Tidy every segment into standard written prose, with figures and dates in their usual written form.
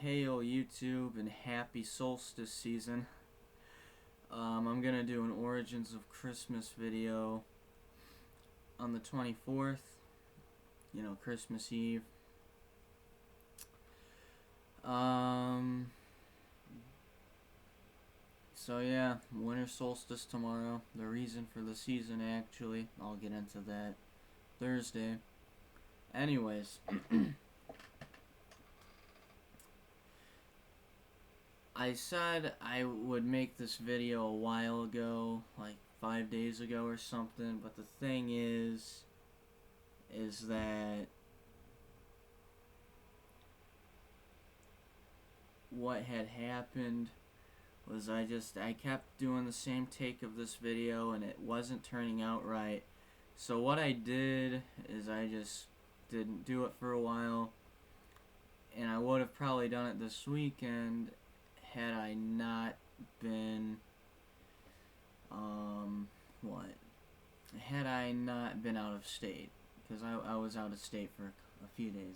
Hail YouTube and happy solstice season. I'm gonna do an Origins of Christmas video on the 24th, Christmas Eve. So yeah, winter solstice tomorrow. The reason for the season, actually. I'll get into that Thursday. Anyways. I said I would make this video a while ago, like 5 days ago or something, but the thing is that what had happened was I kept doing the same take of this video and it wasn't turning out right. So what I did is I just didn't do it for a while, and I would have probably done it this weekend had I not been, out of state, because I was out of state for a few days.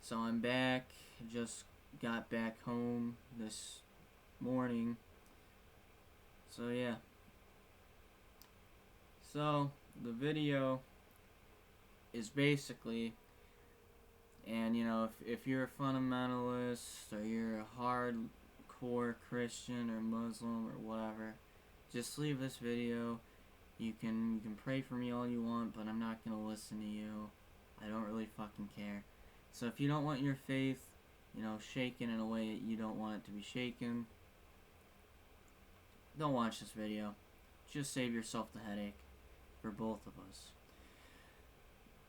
So I'm back, just got back home this morning, so yeah. So, the video is basically, and if you're a fundamentalist or you're a hardcore Christian or Muslim or whatever, just leave this video. You can pray for me all you want, but I'm not gonna listen to you. I don't really fucking care. So if you don't want your faith, shaken in a way that you don't want it to be shaken, don't watch this video. Just save yourself the headache for both of us.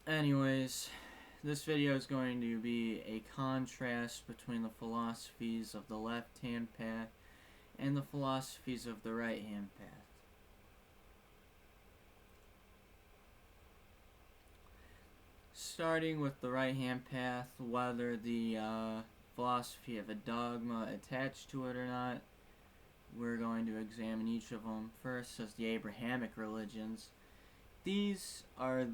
Anyways, this video is going to be a contrast between the philosophies of the left-hand path and the philosophies of the right-hand path. Starting with the right-hand path, whether the philosophy of a dogma attached to it or not, we're going to examine each of them. First is the Abrahamic religions. These are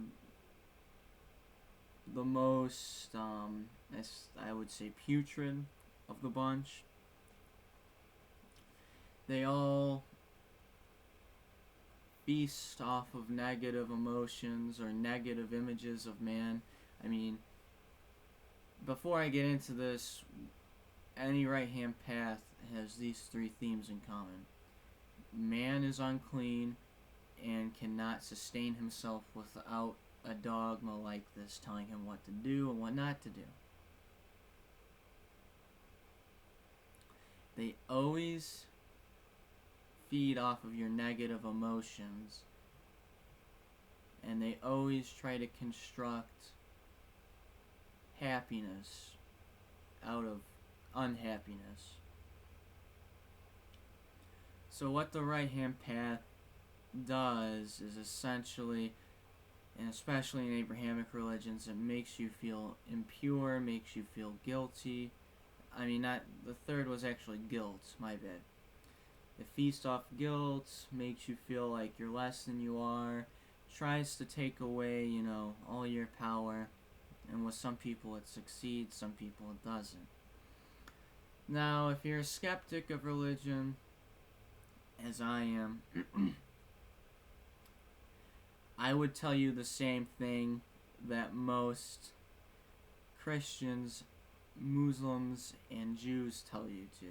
the most, I would say, putrid of the bunch. They all feast off of negative emotions or negative images of man. I mean, before I get into this, any right-hand path has these three themes in common. Man is unclean and cannot sustain himself without a dogma like this telling him what to do and what not to do. They always feed off of your negative emotions, and they always try to construct happiness out of unhappiness. So what the right-hand path does is essentially, and especially in Abrahamic religions, it makes you feel impure, makes you feel guilty. I mean, the third was actually guilt, my bad. It feasts off guilt, makes you feel like you're less than you are, tries to take away, all your power, and with some people it succeeds, some people it doesn't. Now, if you're a skeptic of religion, as I am, I would tell you the same thing that most Christians, Muslims, and Jews tell you to.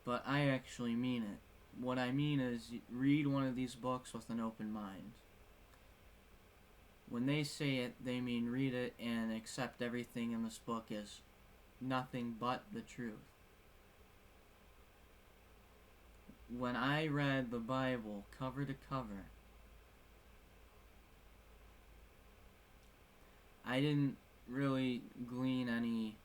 But I actually mean it. What I mean is, read one of these books with an open mind. When they say it, they mean read it and accept everything in this book as nothing but the truth. When I read the Bible cover to cover, I didn't really glean any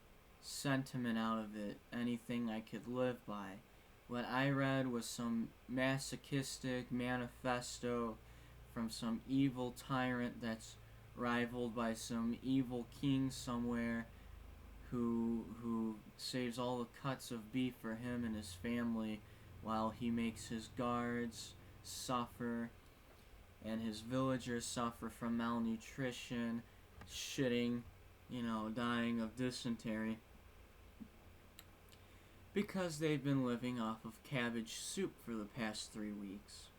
sentiment out of it, anything I could live by. What I read was some masochistic manifesto from some evil tyrant that's rivaled by some evil king somewhere who saves all the cuts of beef for him and his family while he makes his guards suffer and his villagers suffer from malnutrition, shitting dying of dysentery because they've been living off of cabbage soup for the past 3 weeks.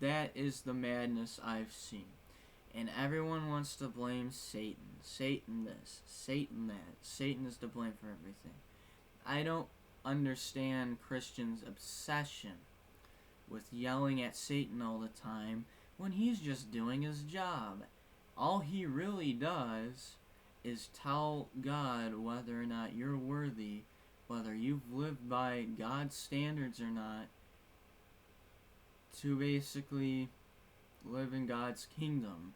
That is the madness I've seen. And everyone wants to blame Satan. Satan this, Satan that. Satan is to blame for everything. I don't understand Christians' obsession with yelling at Satan all the time when he's just doing his job. All he really does is tell God whether or not you're worthy, whether you've lived by God's standards or not, to basically live in God's kingdom.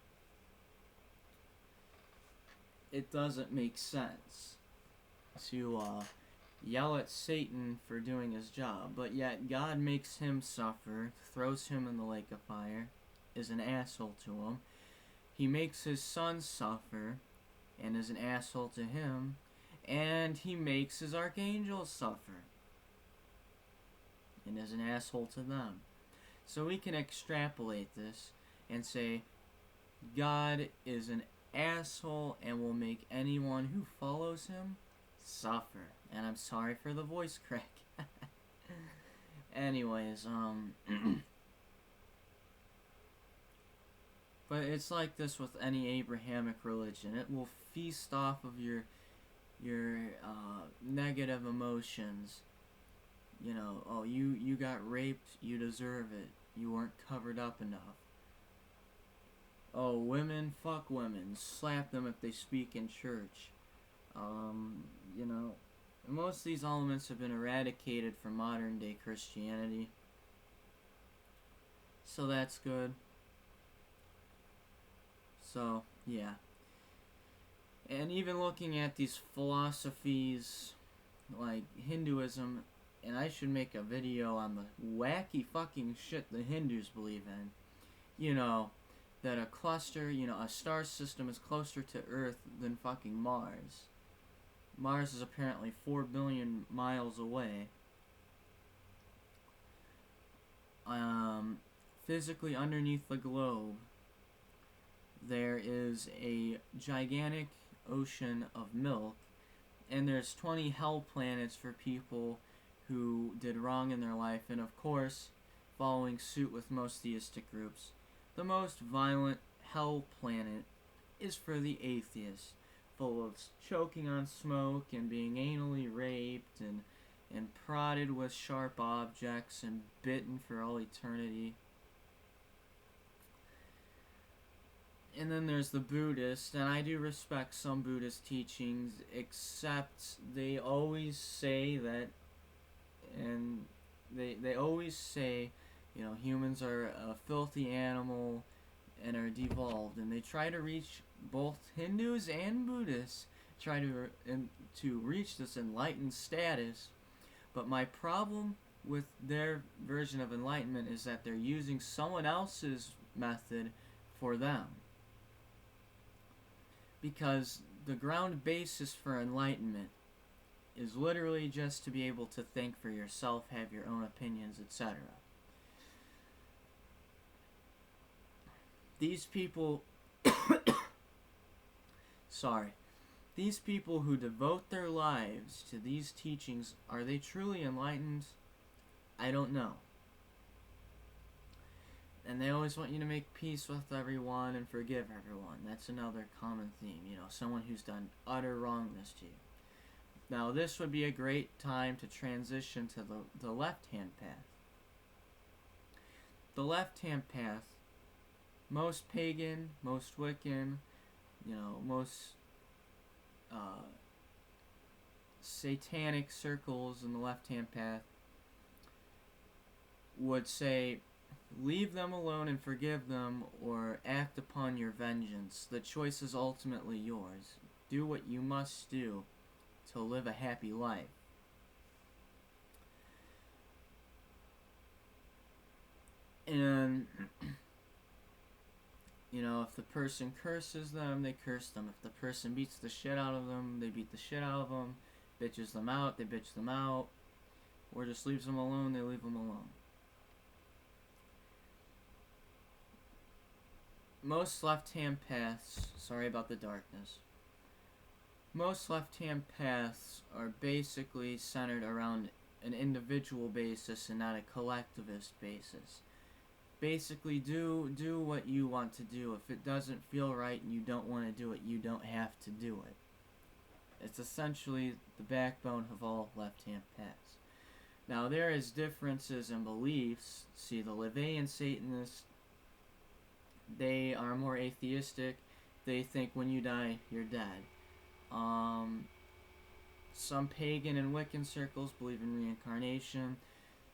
It doesn't make sense to yell at Satan for doing his job, but yet God makes him suffer, throws him in the lake of fire, is an asshole to him. He makes his son suffer and is an asshole to him, and he makes his archangels suffer and is an asshole to them. So we can extrapolate this and say God is an asshole and will make anyone who follows him suffer. And I'm sorry for the voice crack. Anyways, but it's like this with any Abrahamic religion. It will feast off of your negative emotions. Oh, you got raped, you deserve it. You weren't covered up enough. Oh, women, fuck women. Slap them if they speak in church. Most of these elements have been eradicated from modern day Christianity. So that's good. So, yeah. And even looking at these philosophies like Hinduism, and I should make a video on the wacky fucking shit the Hindus believe in. That a cluster, a star system is closer to Earth than fucking Mars. Mars is apparently 4 billion miles away. Physically underneath the globe, there is a gigantic ocean of milk, and there's 20 hell planets for people who did wrong in their life, and of course, following suit with most theistic groups, the most violent hell planet is for the atheists, full of choking on smoke and being anally raped and prodded with sharp objects and bitten for all eternity. And then there's the Buddhists, and I do respect some Buddhist teachings, except they always say that, and they always say, humans are a filthy animal and are devolved, and they try to reach both Hindus and Buddhists, try to reach this enlightened status, but my problem with their version of enlightenment is that they're using someone else's method for them. Because the ground basis for enlightenment is literally just to be able to think for yourself, have your own opinions, etc. These people these people who devote their lives to these teachings, are they truly enlightened? I don't know. And they always want you to make peace with everyone and forgive everyone. That's another common theme, someone who's done utter wrongness to you. Now, this would be a great time to transition to the left-hand path. The left-hand path, most pagan, most Wiccan, most satanic circles in the left-hand path would say, leave them alone and forgive them, or act upon your vengeance. The choice is ultimately yours. Do what you must do to live a happy life. And, if the person curses them, they curse them. If the person beats the shit out of them, they beat the shit out of them. Bitches them out, they bitch them out. Or just leaves them alone, they leave them alone. most left-hand paths, sorry about the darkness, most left-hand paths are basically centered around an individual basis and not a collectivist basis. Basically, do what you want to do. If it doesn't feel right and you don't want to do it, you don't have to do it. It's essentially the backbone of all left-hand paths. Now, there is differences in beliefs. See, the LaVeyan Satanists, they are more atheistic. They think when you die, you're dead. Some pagan and Wiccan circles believe in reincarnation.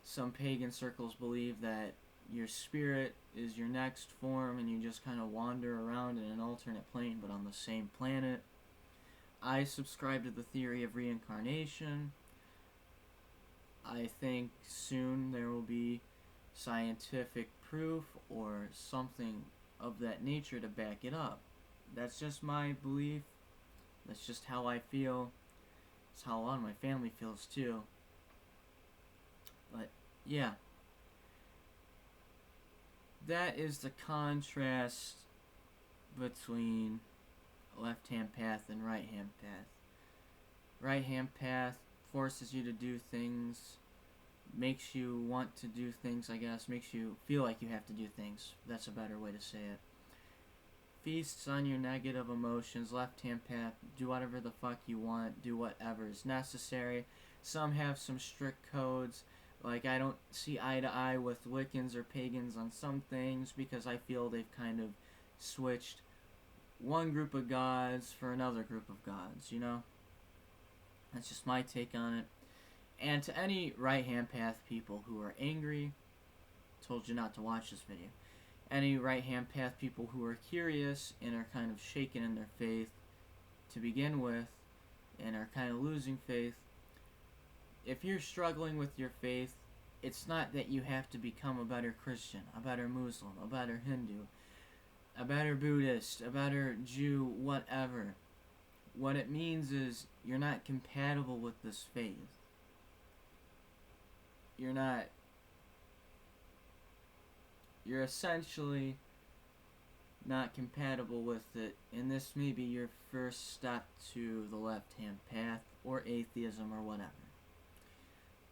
Some pagan circles believe that your spirit is your next form and you just kind of wander around in an alternate plane but on the same planet. I subscribe to the theory of reincarnation. I think soon there will be scientific proof or something of that nature to back it up. That's just my belief. That's just how I feel. It's how a lot of my family feels too. But yeah, that is the contrast between left-hand path and right-hand path. Right-hand path forces you to do things, makes you want to do things, I guess, makes you feel like you have to do things. That's a better way to say it. Feasts on your negative emotions. Left-hand path, do whatever the fuck you want, do whatever is necessary. Some have some strict codes. Like, I don't see eye to eye with Wiccans or pagans on some things because I feel they've kind of switched one group of gods for another group of gods, you know? That's just my take on it. And to any right-hand path people who are angry, told you not to watch this video. Any right-hand path people who are curious and are kind of shaken in their faith to begin with and are kind of losing faith, if you're struggling with your faith, it's not that you have to become a better Christian, a better Muslim, a better Hindu, a better Buddhist, a better Jew, whatever. What it means is you're not compatible with this faith. You're essentially not compatible with it, and this may be your first step to the left-hand path, or atheism, or whatever.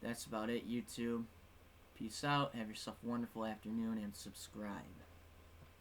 That's about it, YouTube. Peace out, have yourself a wonderful afternoon, and subscribe.